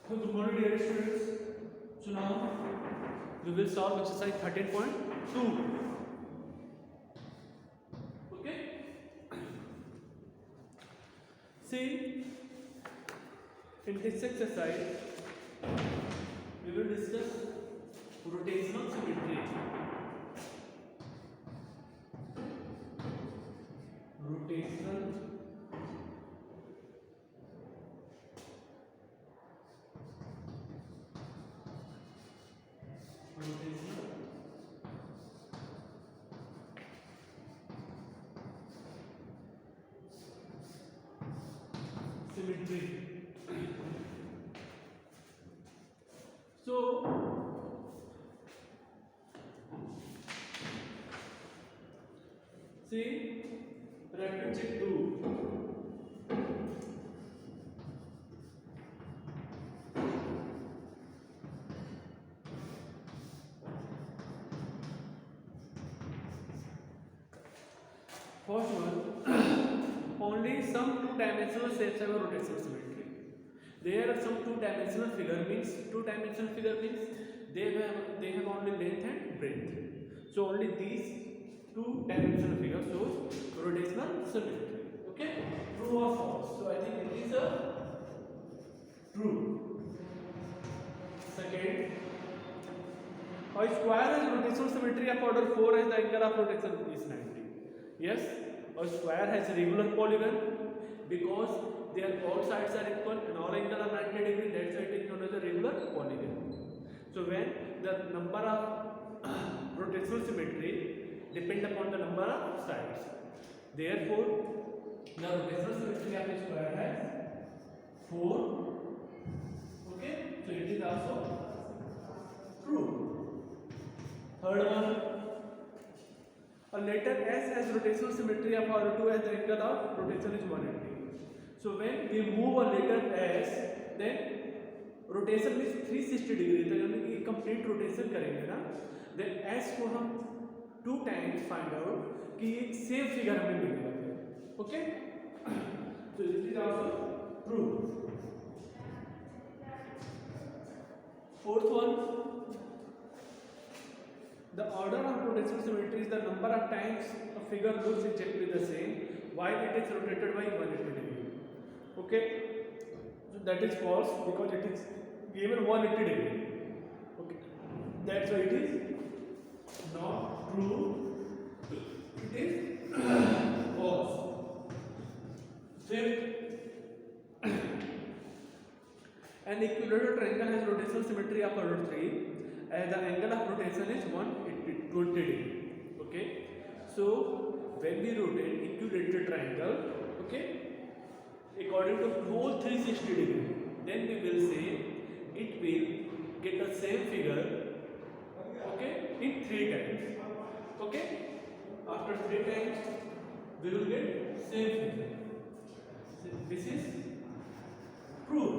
Good morning, dear students. So now we will solve exercise 13.2. Okay. See, in this exercise, we will discuss rotational symmetry. Rotational symmetry. So, see, reference check 2. First one, only some two-dimensional shapes have a rotational symmetry. There are some two-dimensional figure means they have only length and breadth. So only these two-dimensional figures shows rotational symmetry. Okay, true or false? So I think it is a true. Second, a square has rotational symmetry of order 4 as the angle of rotation is 90. Yes, a square has a regular polygon because their all sides are equal and all angles are 90 degree. That's why it is known as a regular polygon. So when the number of rotational symmetry depend upon the number of sides, therefore the rotational symmetry of a square has 4. Okay, so it is also true. Third one, a letter S has rotational symmetry of order 2 as the angle of rotation is 180. So when we move a letter S, then rotation is 360 degree. तो यानी कि complete rotation करेंगे ना, then S को हम 2 times find out कि एक same figure हमें मिलेगा फिर. Okay? So this is also true. Fourth one, the order of rotational symmetry is the number of times a figure looks exactly the same while it is rotated by 180 degree. Okay, so that is false because it is given 180 degree. Okay, that's why it is not true. It is false. Fifth, an equilateral triangle has rotational symmetry of order 3 and the angle of rotation is 120 degree. Okay, so when we rotate equilateral triangle, okay, according to whole 360 degree, then we will say it will get the same figure, okay, in 3 times. Okay, after 3 times we will get same figure. This is true.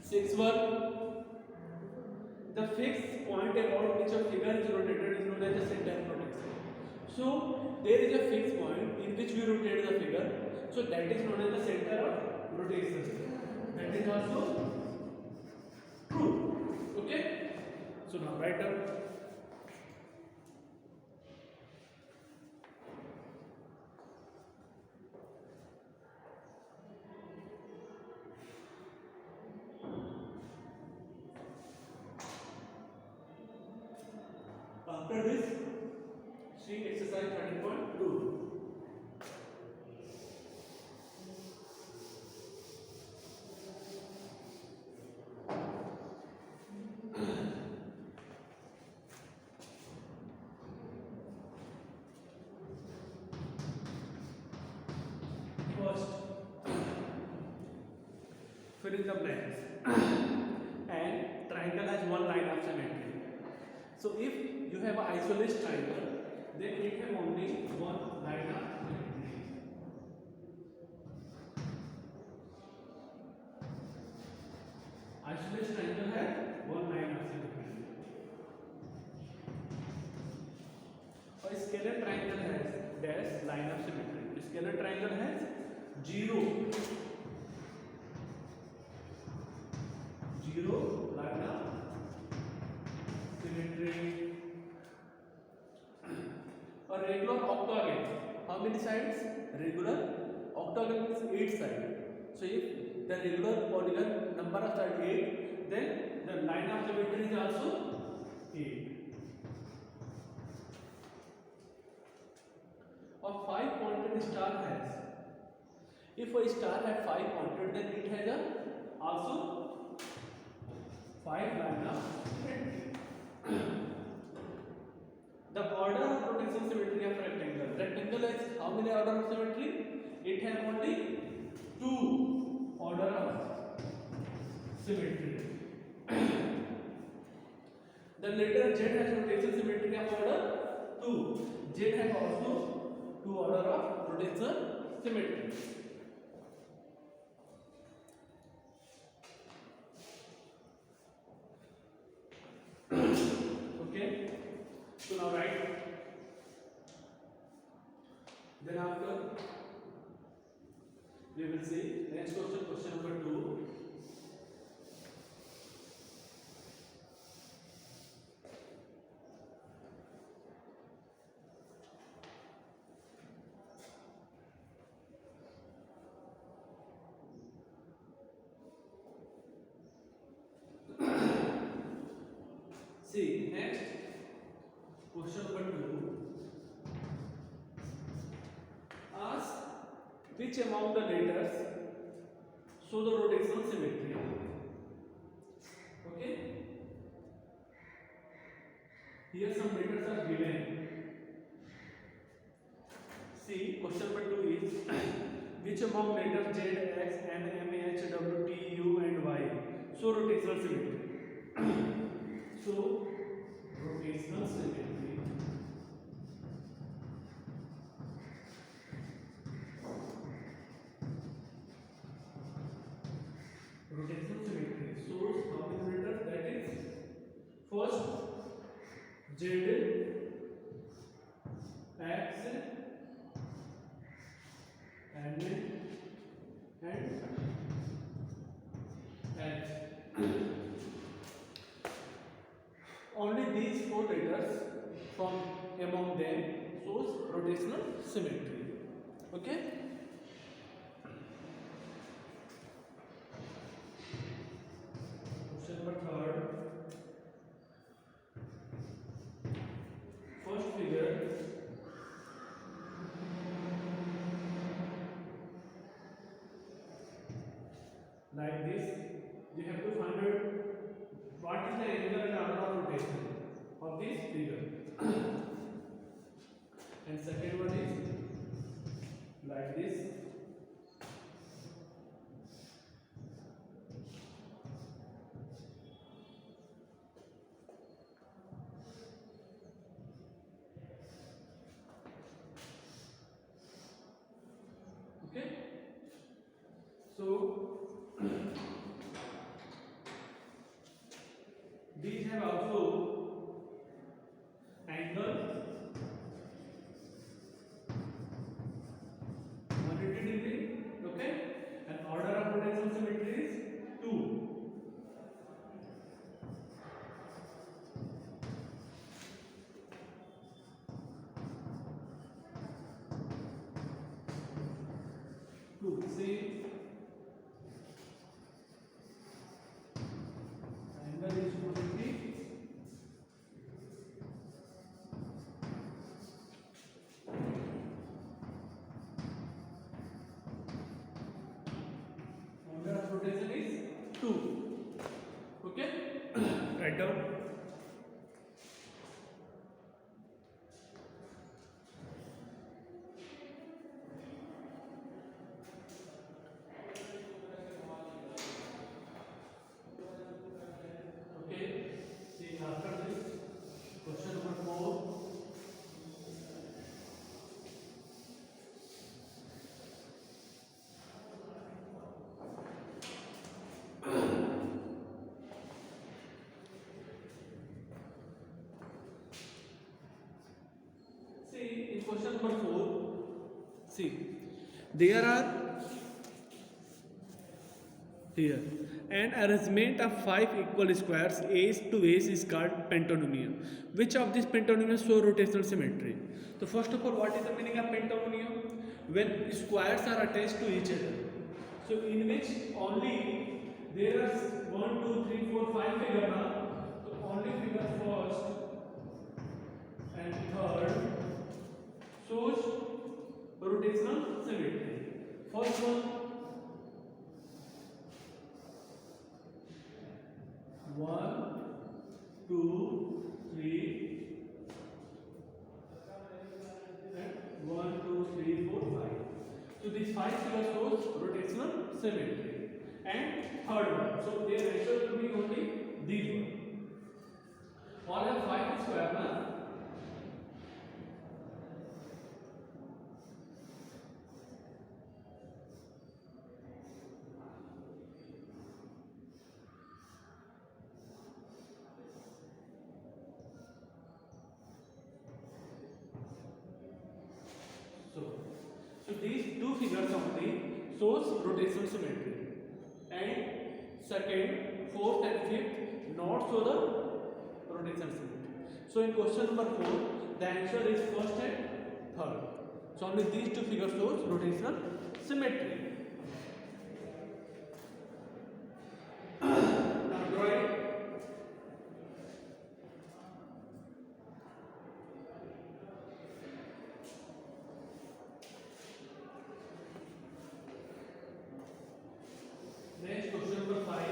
Sixth one, the fixed point about which a figure is rotated is known as the center of rotation. So there is a fixed point in which we rotate the figure. So that is known as the center of rotation. That is also true. Okay. So now write up. After this, see exercise 13.2. First, fill in the blanks. And triangle has one line of symmetry. So if you have an isosceles triangle, then it have only one line of symmetry. Isosceles triangle has one line of symmetry. A scalar triangle has dash line of symmetry. Scalar triangle has 0 zero line of symmetry. A regular octagon, how many sides? Regular octagon is 8 sides. So if the regular polygon number of sides 8, then the line of symmetry is also 8. A 5-pointed star has, if a star has 5 pointed, then it has a also 5 line of symmetry. The order of rotation symmetry of rectangle. Rectangle has how many order of symmetry? It has only 2 order of symmetry. The letter Z has rotation symmetry of order 2. Z has also 2 order of rotation symmetry. Okay, so now write. Then after we will see next question, question number 2. See next question number 2. Ask which among the letters show the rotational symmetry. Okay, here some letters are given. See, question number 2 is which among letters Z, X, N, M, H, W, T, U and Y show rotational symmetry. So rotational symmetry. Rotational symmetry shows how many letters? That is first Z, X, N and H. Only these 4 letters from among them shows rotational symmetry. Okay. Question number 3rd. First figure. Like this, you have to find out what is the angle and order of rotation of this figure. And second one is like this. Okay, so these have also angle 180 degree. Okay, and order of rotational symmetry is 2. See, angle is 250. Order of rotation is 2. Okay, write down. Question number 4. See, there are here. An arrangement of 5 equal squares ace to ace is called pentanomial. Which of these pentanomials show rotational symmetry? So first of all, what is the meaning of pentanomial? When squares are attached to each other. So in which only there are 1, 2, 3, 4, 5 figure now. So only figure first and third shows rotational symmetry. First one, 1, 2, 3, and 1, 2, 3, 4, 5. So these 5 figures shows rotational symmetry. And third one, so their ratio will be only these one. All have 5 square now. So these two figures only shows rotational symmetry, and second, fourth and fifth not show the rotational symmetry. So in question number 4, the answer is first and third. So only these two figures shows rotational symmetry. Now drawing. Next question number 5.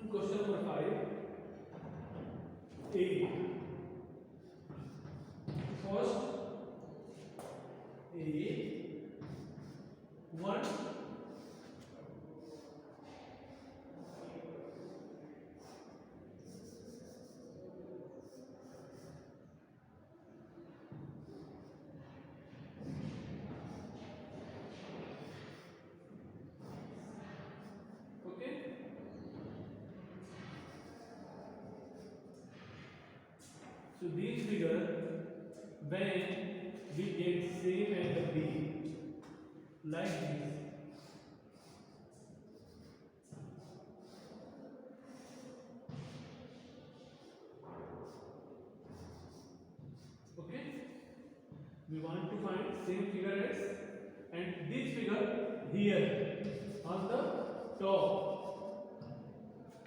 Question number 5. A. First, A 1. Okay. So these figure, when we get same angle B like this, okay, we want to find same figure as, and this figure here on the top,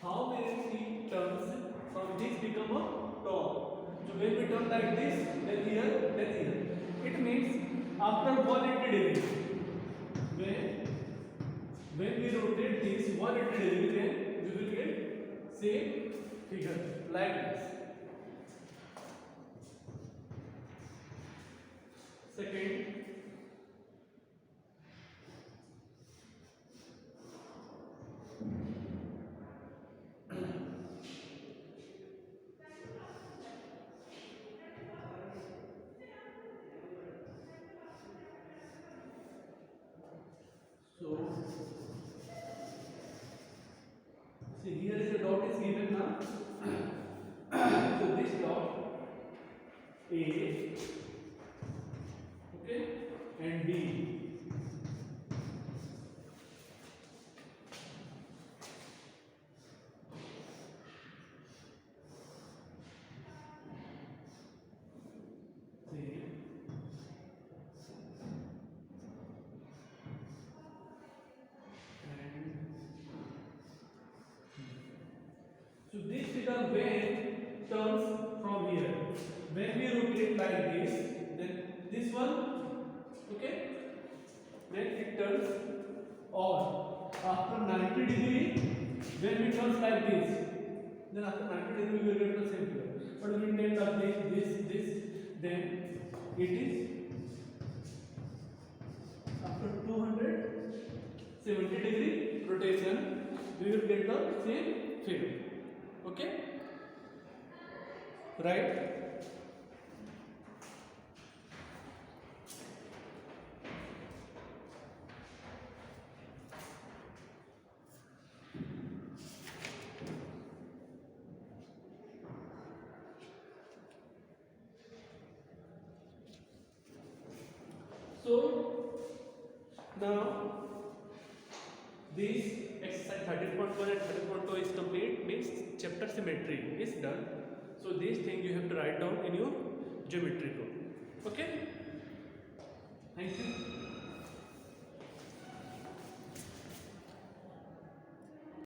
how many feet turns from this become a top? So when we turn like this, then here, then here. It means after 180 degrees, when we rotate this 180 degrees, then we will get same figure like this. Second, so see here is a dot is given now. So this dot A, okay, and B. See, and so this figure when turns from here, when we rotate like this, then this one, okay, then it turns on. After 90 degree, when we turns like this, then after 90 degree we will get the same figure. But when we turn like this, then it is after 270 degree rotation, we will get the same figure. Okay, right? So now this exercise 13.1 and 13.2 is complete, means chapter symmetry is done. So these things you have to write down in your geometry book. Okay, thank you.